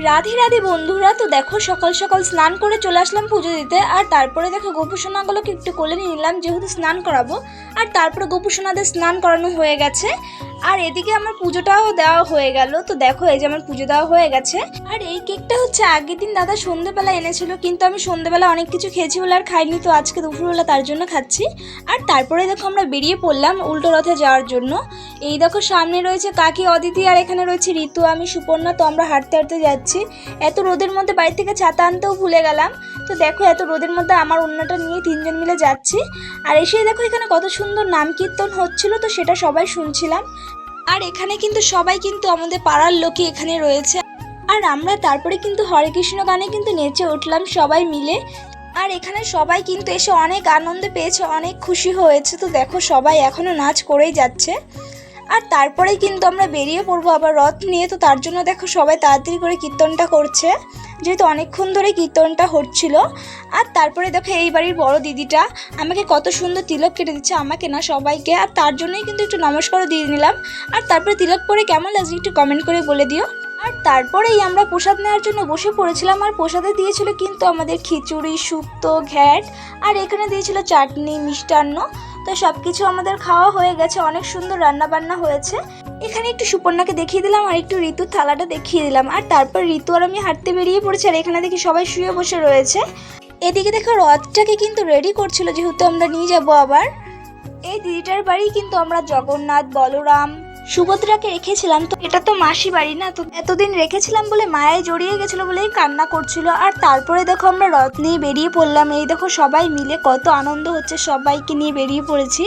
রাধে রাধে বন্ধুরা। তো দেখো সকাল সকাল স্নান করে চলে আসলাম পুজো দিতে। আর তারপরে দেখো গোপুসোনাগুলোকে একটু কোলে নিয়ে নিলাম, যেহেতু স্নান করাবো। আর তারপরে গোপুসোনাদের স্নান করানো হয়ে গেছে। আর এদিকে আমার পুজোটাও দেওয়া হয়ে গেল। তো দেখো এই যে আমার পুজো দেওয়া হয়ে গেছে। আর এই কেকটা হচ্ছে আগের দিন দাদা সন্ধ্যেবেলা এনেছিল, কিন্তু আমি সন্ধ্যেবেলা অনেক কিছু খেয়েছি বলে আর খাইনি। তো আজকে দুপুরবেলা তার জন্য খাচ্ছি। আর তারপরে দেখো আমরা বেরিয়ে পড়লাম উল্টো রথে যাওয়ার জন্য। এই দেখো সামনে রয়েছে কাকি অদিতি, আর এখানে রয়েছে ঋতু, আমি সুপর্ণা। তো আমরা হাঁটতে হাঁটতে যাচ্ছি। এত রোদের মধ্যে বাড়ি থেকে ছাতা আনতেও ভুলে গেলাম। তো দেখো এত রোদের মধ্যে আমার অন্যটা নিয়ে তিনজন মিলে যাচ্ছি। আর এসেই দেখো এখানে কত সুন্দর নাম কীর্তন হচ্ছিল, তো সেটা সবাই শুনছিলাম। আর এখানে কিন্তু সবাই কিন্তু আমাদের পাড়ার লোকই এখানে রয়েছে। আর আমরা তারপরে কিন্তু হরে কৃষ্ণ গানে কিন্তু নেচে উঠলাম সবাই মিলে। আর এখানে সবাই কিন্তু এসে অনেক আনন্দ পেয়েছে, অনেক খুশি হয়েছে। তো দেখো সবাই এখনও নাচ করেই যাচ্ছে। আর তারপরেই কিন্তু আমরা বেরিয়ে পড়বো আবার রথ নিয়ে। তো তার জন্য দেখো সবাই তাড়াতাড়ি করে কীর্তনটা করছে, যেহেতু অনেকক্ষণ ধরে কীর্তনটা হচ্ছিল। আর তারপরে দেখো এই বাড়ির বড় দিদিটা আমাকে কত সুন্দর তিলক কেটে দিচ্ছে, আমাকে না সবাইকে। আর তার জন্যই কিন্তু একটু নমস্কারও দিয়ে নিলাম। আর তারপরে তিলক পরে কেমন লাগছে একটু কমেন্ট করে বলে দিও। আর তারপরেই আমরা প্রসাদ নেওয়ার জন্য বসে পড়েছিলাম। আর প্রসাদে দিয়েছিল কিন্তু আমাদের খিচুড়ি, শুক্তো, ঘ্যাট, আর এখানে দিয়েছিল চাটনি, মিষ্টান্ন। তো সব কিছু আমাদের খাওয়া হয়ে গেছে, অনেক সুন্দর রান্না বান্না হয়েছে। এখানে একটু সুপর্ণাকে দেখিয়ে দিলাম আর একটু ঋতুর থালাটা দেখিয়ে দিলাম। আর তারপর ঋতু আর আমি হাঁটতে বেরিয়ে পড়েছি। আর এখানে দেখি সবাই শুয়ে বসে রয়েছে। এদিকে দেখো রথটাকে কিন্তু রেডি করছিল, যেহেতু আমরা নিয়ে যাব আবার। এই দিদিটার বাড়ি কিন্তু আমরা জগন্নাথ, বলরাম, সুভদ্রাকে রেখেছিলাম। তো এটা তো মাসি বাড়ি না, তো এতদিন রেখেছিলাম বলে মায়ায় জড়িয়ে গেছিলো বলেই কান্না করছিল। আর তারপরে দেখো আমরা রথ নিয়ে বেরিয়ে পড়লাম। এই দেখো সবাই মিলে কত আনন্দ হচ্ছে, সবাইকে নিয়ে বেরিয়ে পড়েছি।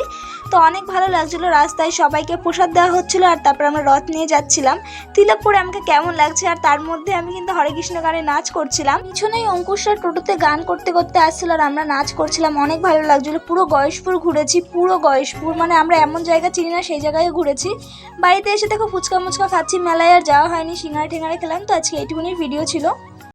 তো অনেক ভালো লাগছিলো, রাস্তায় সবাইকে প্রসাদ দেওয়া হচ্ছিলো। আর তারপর আমরা রথ নিয়ে যাচ্ছিলাম। তিলক পরে আমাকে কেমন লাগছে। আর তার মধ্যে আমি কিন্তু হরে কৃষ্ণ গানে নাচ করছিলাম। পিছনেই অঙ্কুশরা টোটোতে গান করতে করতে আসছিল, আর আমরা নাচ করছিলাম। অনেক ভালো লাগছিলো। পুরো গয়েশপুর ঘুরেছি, পুরো গয়েশপুর, মানে আমরা এমন জায়গা চিনি না সেই জায়গায় ঘুরেছি। বাড়িতে এসে দেখো ফুচকা মুচকা খাচ্ছি, মেলায় আর যাওয়া হয়নি, সিঙ্গাড়া টিঙ্গাড়া খেলাম। তো আজকে এইটুকুনি ভিডিও ছিল।